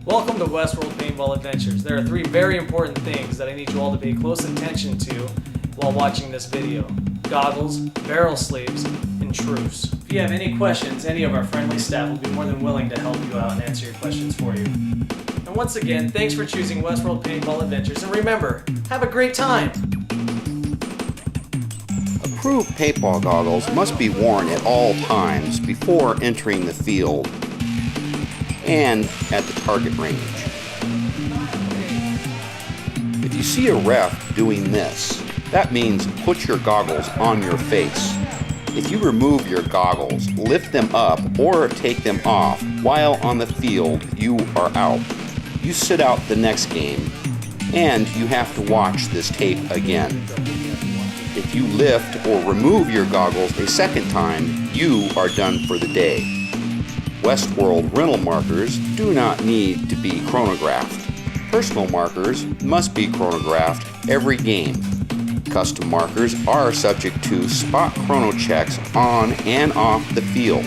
Welcome to Westworld Paintball Adventures. There are three very important things that I need you all to pay close attention to while watching this video. Goggles, barrel sleeves, and truce. If you have any questions, any of our friendly staff will be more than willing to help you out and answer your questions for you. And once again, thanks for choosing Westworld Paintball Adventures, and remember, have a great time! Approved paintball goggles must be worn at all times before entering the field and at the target range. If you see a ref doing this, that means put your goggles on your face. If you remove your goggles, lift them up, or take them off while on the field, you are out. You sit out the next game, and you have to watch this tape again. If you lift or remove your goggles a second time, you are done for the day. Westworld rental markers do not need to be chronographed. Personal markers must be chronographed every game. Custom markers are subject to spot chrono checks on and off the field.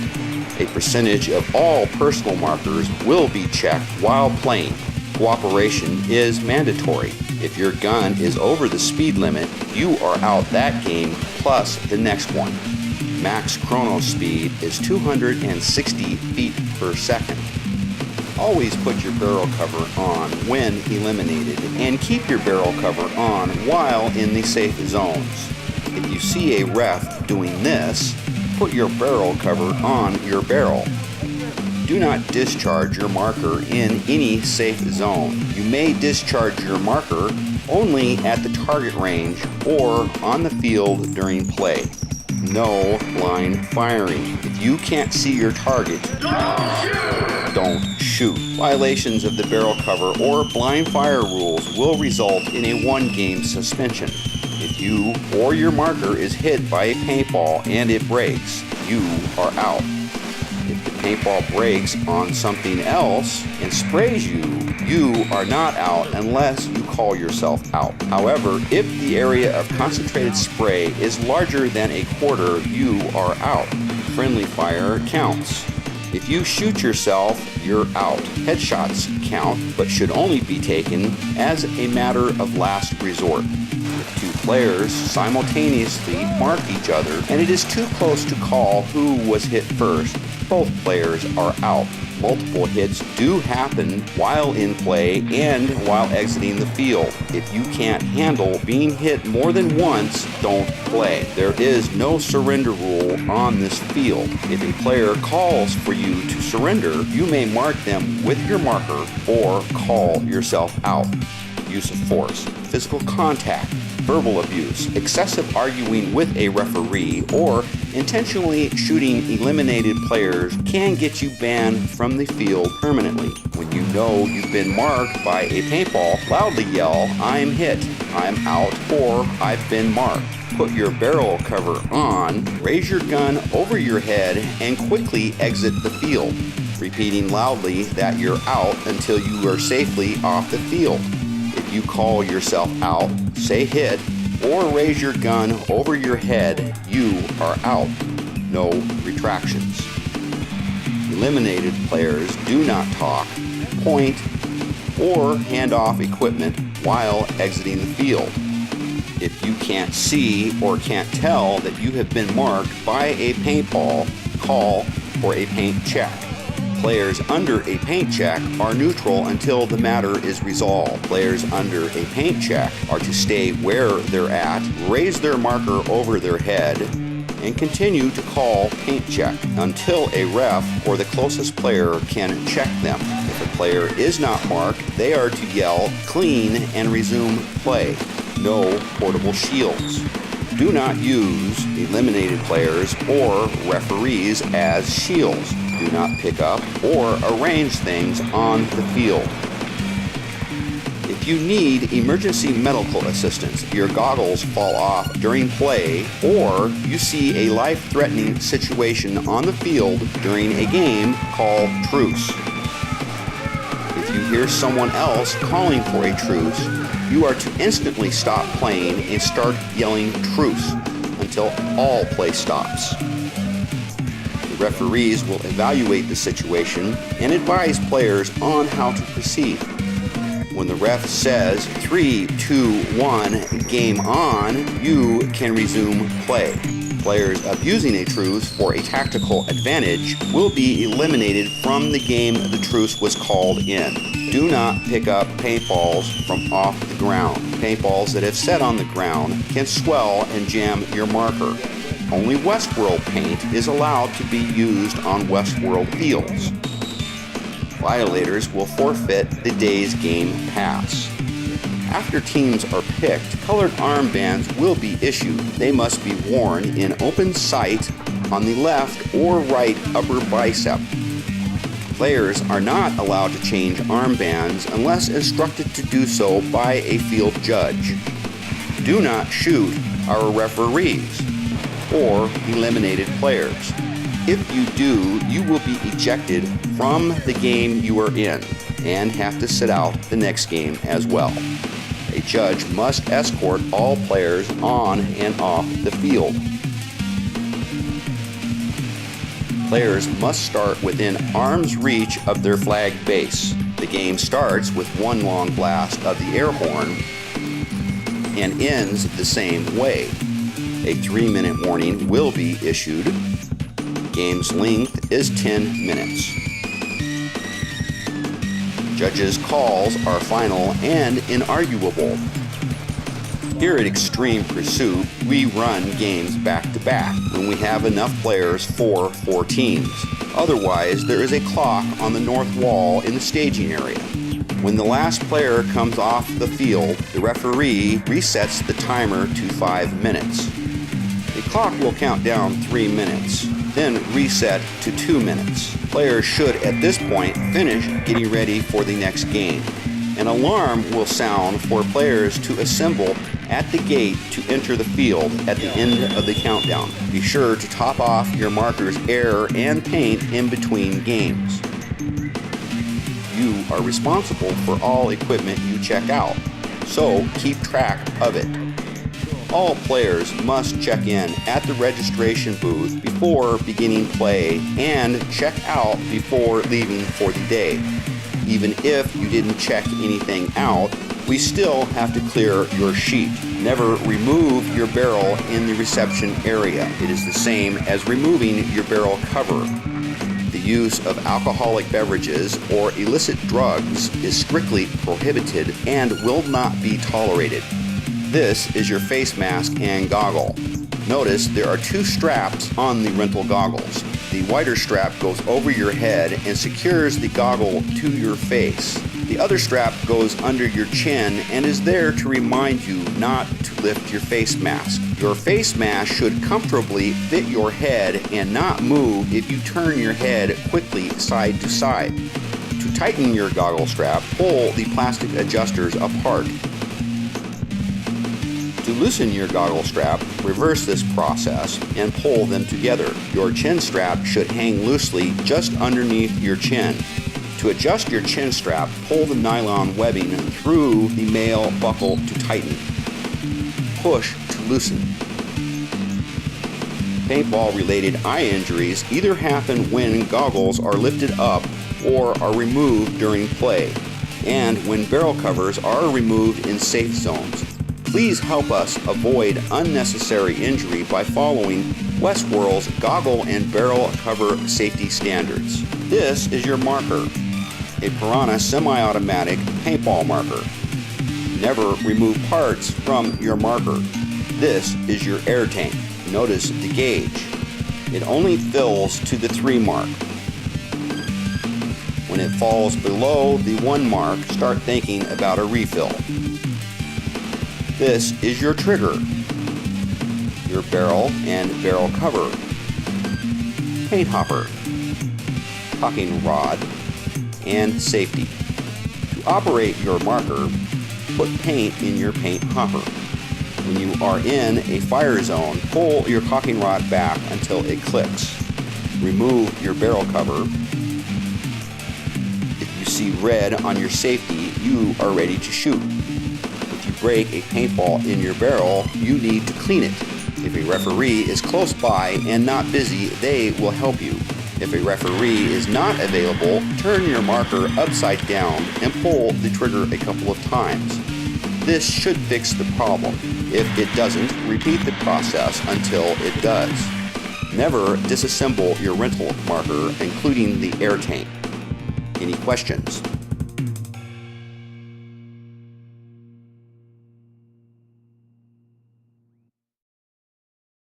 A percentage of all personal markers will be checked while playing. Cooperation is mandatory. If your gun is over the speed limit, you are out that game plus the next one. Max chrono speed is 260 feet per second. Always put your barrel cover on when eliminated and keep your barrel cover on while in the safe zones. If you see a ref doing this, put your barrel cover on your barrel. Do not discharge your marker in any safe zone. You may discharge your marker only at the target range or on the field during play. No blind firing. If you can't see your target, don't shoot. Violations of the barrel cover or blind fire rules will result in a 1-game suspension. If you or your marker is hit by a paintball and it breaks, you are out. If the paintball breaks on something else and sprays you, you are not out unless you call yourself out. However, if the area of concentrated spray is larger than a quarter, you are out. Friendly fire counts. If you shoot yourself, you're out. Headshots count, but should only be taken as a matter of last resort. If two players simultaneously mark each other and it is too close to call who was hit first, both players are out. Multiple hits do happen while in play and while exiting the field. If you can't handle being hit more than once, don't play. There is no surrender rule on this field. If a player calls for you to surrender, you may mark them with your marker or call yourself out. Use of force, physical contact, verbal abuse, excessive arguing with a referee, or intentionally shooting eliminated players can get you banned from the field permanently. When you know you've been marked by a paintball, loudly yell, "I'm hit," "I'm out," or "I've been marked." Put your barrel cover on, raise your gun over your head, and quickly exit the field, repeating loudly that you're out until you are safely off the field. If you call yourself out, say hit, or raise your gun over your head, you are out. No retractions. Eliminated players do not talk, point, or hand off equipment while exiting the field. If you can't see or can't tell that you have been marked by a paintball, call for a paint check. Players under a paint check are neutral until the matter is resolved. Players under a paint check are to stay where they're at, raise their marker over their head, and continue to call paint check until a ref or the closest player can check them. If a player is not marked, they are to yell clean and resume play. No portable shields. Do not use eliminated players or referees as shields. Do not pick up or arrange things on the field. If you need emergency medical assistance, your goggles fall off during play, or you see a life-threatening situation on the field during a game, call truce. If you hear someone else calling for a truce, you are to instantly stop playing and start yelling truce until all play stops. referees will evaluate the situation and advise players on how to proceed. When the ref says 3, 2, 1, game on, you can resume play. Players abusing a truce for a tactical advantage will be eliminated from the game the truce was called in. Do not pick up paintballs from off the ground. Paintballs that have set on the ground can swell and jam your marker. Only Westworld paint is allowed to be used on Westworld fields. Violators will forfeit the day's game pass. After teams are picked, colored armbands will be issued. They must be worn in open sight on the left or right upper bicep. Players are not allowed to change armbands unless instructed to do so by a field judge. Do not shoot our referees or eliminated players. If you do, you will be ejected from the game you are in and have to sit out the next game as well. A judge must escort all players on and off the field. Players must start within arm's reach of their flag base. The game starts with one long blast of the air horn and ends the same way. A 3-minute warning will be issued. Game's length is 10 minutes. Judges' calls are final and inarguable. Here at Extreme Pursuit, we run games back to back when we have enough players for 4 teams. Otherwise, there is a clock on the north wall in the staging area. When the last player comes off the field, the referee resets the timer to 5 minutes. The clock will count down 3 minutes, then reset to 2 minutes. Players should, at this point, finish getting ready for the next game. An alarm will sound for players to assemble at the gate to enter the field at the end of the countdown. Be sure to top off your marker's air and paint in between games. You are responsible for all equipment you check out, so keep track of it. All players must check in at the registration booth before beginning play and check out before leaving for the day. Even if you didn't check anything out, we still have to clear your sheet. Never remove your barrel in the reception area. It is the same as removing your barrel cover. The use of alcoholic beverages or illicit drugs is strictly prohibited and will not be tolerated. This is your face mask and goggle. Notice there are 2 straps on the rental goggles. The wider strap goes over your head and secures the goggle to your face. The other strap goes under your chin and is there to remind you not to lift your face mask. Your face mask should comfortably fit your head and not move if you turn your head quickly side to side. To tighten your goggle strap, pull the plastic adjusters apart. To loosen your goggle strap, reverse this process and pull them together. Your chin strap should hang loosely just underneath your chin. To adjust your chin strap, pull the nylon webbing through the male buckle to tighten. Push to loosen. Paintball-related eye injuries either happen when goggles are lifted up or are removed during play, and when barrel covers are removed in safe zones. Please help us avoid unnecessary injury by following Westworld's goggle and barrel cover safety standards. This is your marker, a Piranha semi-automatic paintball marker. Never remove parts from your marker. This is your air tank. Notice the gauge. It only fills to the 3 mark. When it falls below the 1 mark, start thinking about a refill. This is your trigger, your barrel and barrel cover, paint hopper, cocking rod, and safety. To operate your marker, put paint in your paint hopper. When you are in a fire zone, pull your cocking rod back until it clicks. Remove your barrel cover. If you see red on your safety, you are ready to shoot. If you break a paintball in your barrel, you need to clean it. If a referee is close by and not busy, they will help you. If a referee is not available, turn your marker upside down and pull the trigger a couple of times. This should fix the problem. If it doesn't, repeat the process until it does. Never disassemble your rental marker, including the air tank. Any questions?